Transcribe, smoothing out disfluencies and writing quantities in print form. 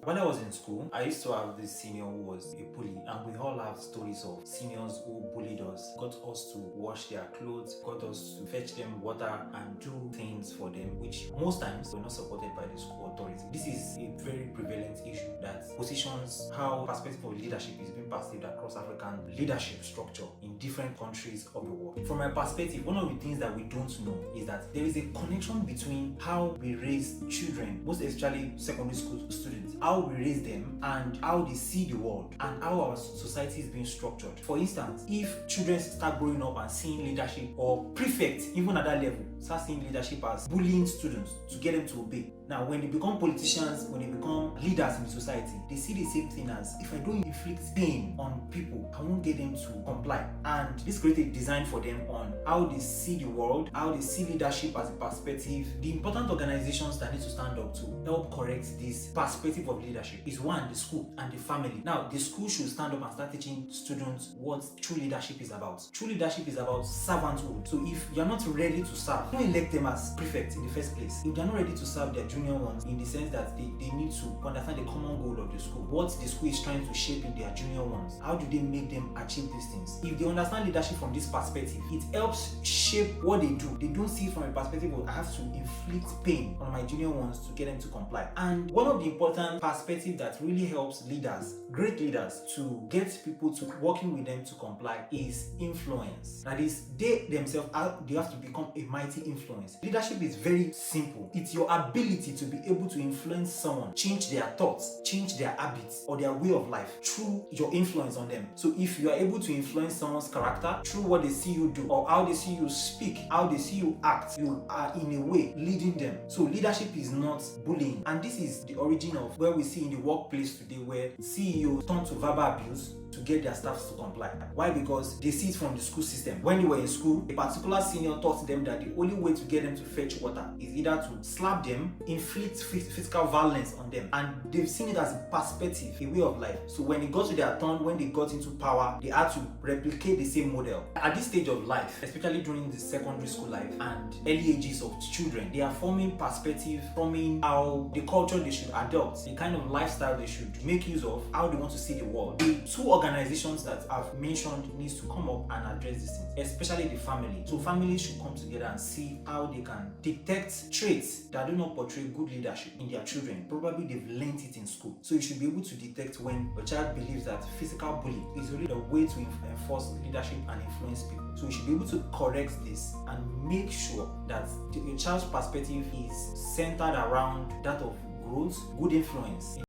When I was in school, I used to have this senior who was a bully, and we all have stories of seniors who bullied us, got us to wash their clothes, got us to fetch them water and do things for them, which most times were not supported by the school authority. This is a very prevalent issue that positions how perspective of leadership is being perceived across African leadership structure in different countries of the world. From my perspective, one of the things that we don't know is that there is a connection between how we raise children, most especially secondary school students, how we raise them and how they see the world and how our society is being structured. For instance, if children start growing up and seeing leadership, or prefects, even at that level, start seeing leadership as bullying students to get them to obey. Now, when they become politicians, when they become leaders in the society, they see the same thing as, if I don't inflict pain on people, I won't get them to comply. And this creates a design for them on how they see the world, how they see leadership as a perspective. The important organizations that need to stand up to help correct this perspective of leadership is one, the school and the family. Now, the school should stand up and start teaching students what true leadership is about. True leadership is about servanthood. So if you're not ready to serve, don't elect them as prefects in the first place. If they're not ready to serve their junior ones, in the sense that they need to understand the common goal of the school, what the school is trying to shape in their junior ones, how do they make them achieve these things? If they understand leadership from this perspective, it helps shape what they do. They don't see it from a perspective of, I have to inflict pain on my junior ones to get them to comply. And one of the important perspectives that really helps leaders, great leaders, to get people to working with them to comply is influence. That is, they themselves they have to become a mighty influence. Leadership is very simple. It's your ability to be able to influence someone, change their thoughts, change their habits or their way of life through your influence on them. So if you are able to influence someone's character through what they see you do or how they see you speak, how they see you act, you are in a way leading them. So leadership is not bullying, and this is the origin of where we see in the workplace today where CEOs turn to verbal abuse to get their staffs to comply. Why? Because they see it from the school system. When they were in school, a particular senior taught them that the only way to get them to fetch water is either to slap them, inflict physical violence on them, and they've seen it as a perspective, a way of life. So when it got to their turn, when they got into power, they had to replicate the same model. At this stage of life, especially during the secondary school life and early ages of children, they are forming perspective, forming how the culture they should adopt, the kind of lifestyle they should make use of, how they want to see the world. The two organizations that I've mentioned needs to come up and address these things, especially the family. So families should come together and see how they can detect traits that do not portray good leadership in their children. Probably they've learned it in school. So you should be able to detect when your child believes that physical bullying is really the way to enforce leadership and influence people. So you should be able to correct this and make sure that your child's perspective is centered around that of growth, good influence